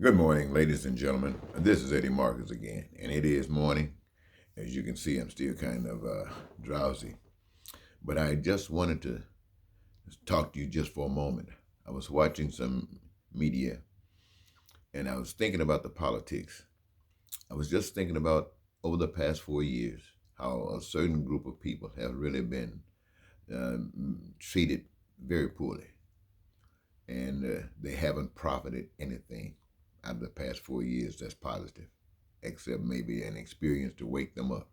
Good morning, ladies and gentlemen. This is Eddie Marcus again, and it is morning. As you can see, I'm still kind of drowsy, but I just wanted to talk to you just for a moment. I was watching some media, and I was thinking about the politics. I was just thinking about over the past 4 years how a certain group of people have really been uh, treated very poorly, and they haven't profited anything out of the past 4 years that's positive, except maybe an experience to wake them up.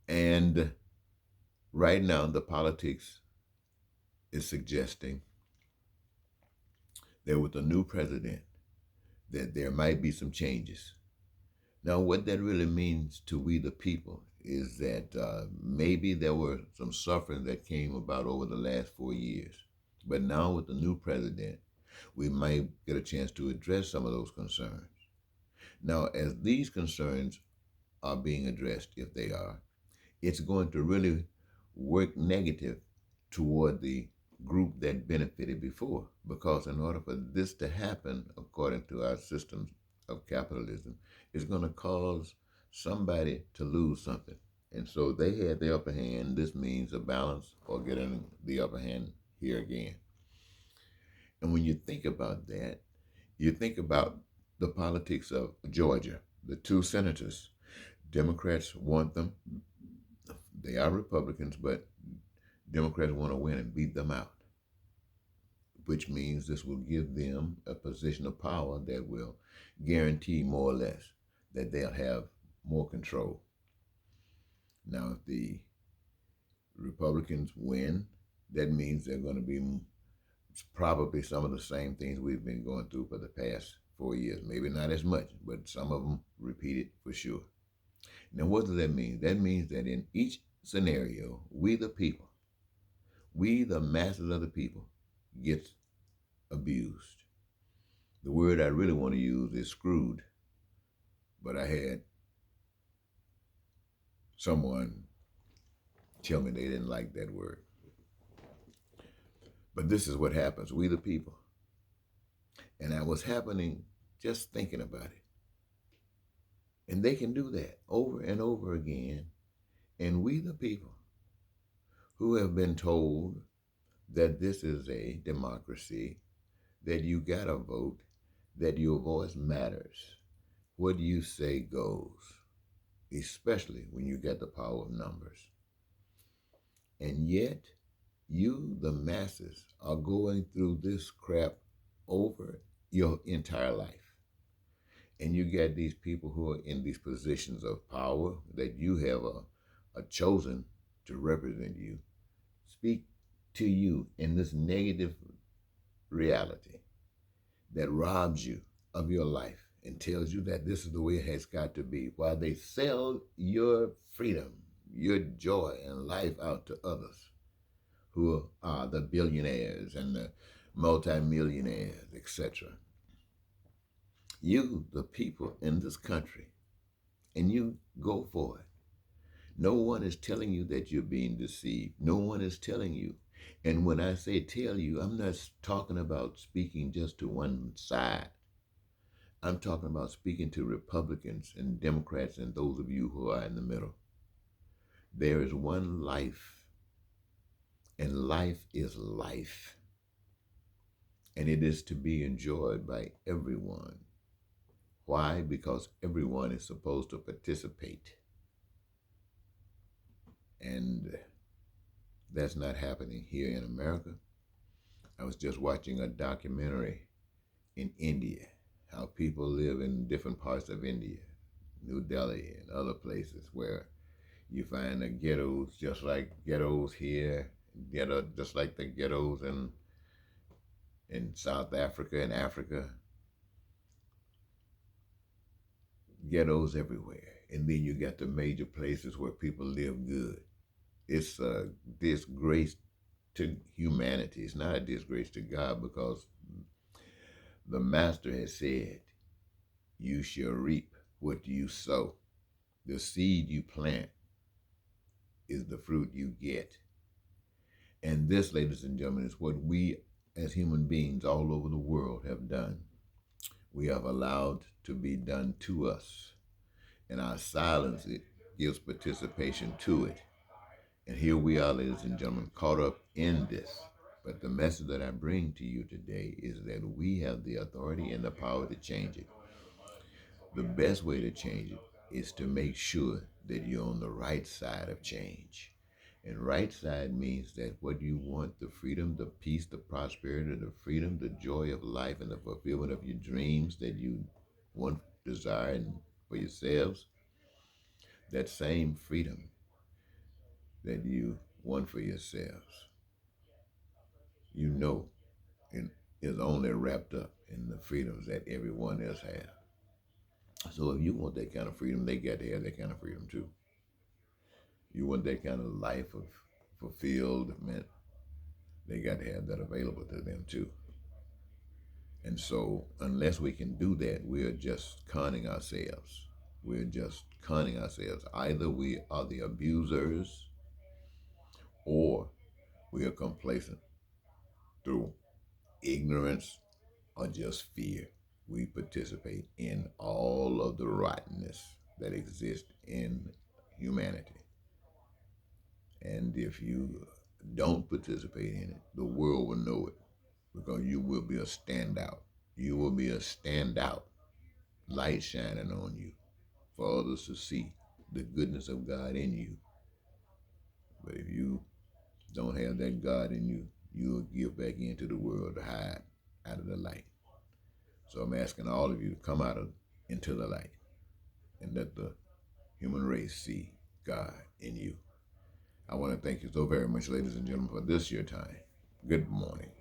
And right now, the politics is suggesting that with a new president, that there might be some changes. Now, what that really means to we the people is that maybe there were some suffering that came about over the last 4 years. But now, with the new president, we might get a chance to address some of those concerns. Now, as these concerns are being addressed, if they are, it's going to really work negative toward the group that benefited before. Because in order for this to happen, according to our systems of capitalism, it's going to cause somebody to lose something. And so they had the upper hand. This means a balance or getting the upper hand here again. And when you think about that, you think about the politics of Georgia. The two senators, Democrats want them. They are Republicans, but Democrats want to win and beat them out, which means this will give them a position of power that will guarantee more or less that they'll have more control. Now, if the Republicans win, that means they're going to be probably some of the same things we've been going through for the past 4 years. Maybe not as much, but some of them repeated for sure. Now, what does that mean? That means that in each scenario, we the people, we the masses of the people, gets abused. The word I really want to use is screwed, but I had someone tell me they didn't like that word. But this is what happens. We the people. And I was happening just thinking about it. And they can do that over and over again. And we the people who have been told that this is a democracy, that you gotta vote, that your voice matters. What you say goes, especially when you get the power of numbers. And yet, you, the masses, are going through this crap over your entire life. And you get these people who are in these positions of power that you have a chosen to represent you, speak to you in this negative reality that robs you of your life and tells you that this is the way it has got to be, while they sell your freedom, your joy and life out to others who are the billionaires and the multimillionaires, etc. You, the people in this country, and you go for it. No one is telling you that you're being deceived. No one is telling you. And when I say tell you, I'm not talking about speaking just to one side. I'm talking about speaking to Republicans and Democrats and those of you who are in the middle. There is one life, and life is life. And it is to be enjoyed by everyone. Why? Because everyone is supposed to participate. And that's not happening here in America. I was just watching a documentary in India, how people live in different parts of India, New Delhi and other places where you find the ghettos just like ghettos here, just like the ghettos in South Africa and Africa, ghettos everywhere. And then you got the major places where people live good. It's a disgrace to humanity. It's not a disgrace to God, because the Master has said, you shall reap what you sow. The seed you plant is the fruit you get. And this, ladies and gentlemen, is what we as human beings all over the world have done. we have allowed to be done to us. And our silence, it gives participation to it. And here we are, ladies and gentlemen, caught up in this. But the message that I bring to you today is that we have the authority and the power to change it. The best way to change it is to make sure that you're on the right side of change. And right side means that what you want, the freedom, the peace, the prosperity, the freedom, the joy of life, and the fulfillment of your dreams that you want, desire for yourselves, that same freedom that you want for yourselves, you know, is only wrapped up in the freedoms that everyone else has. So if you want that kind of freedom, they got to have that kind of freedom too. You want that kind of life of fulfillment, they got to have that available to them too. And so unless we can do that, we are just conning ourselves. We're just conning ourselves. Either we are the abusers or we are complacent through ignorance or just fear. We participate in all of the rottenness that exists in humanity. And if you don't participate in it, the world will know it because you will be a standout. You will be a standout, light shining on you for others to see the goodness of God in you. But if you don't have that God in you, you'll give back into the world to hide out of the light. So I'm asking all of you to come into the light and let the human race see God in you. I want to thank you so very much, ladies and gentlemen, for this your time. Good morning.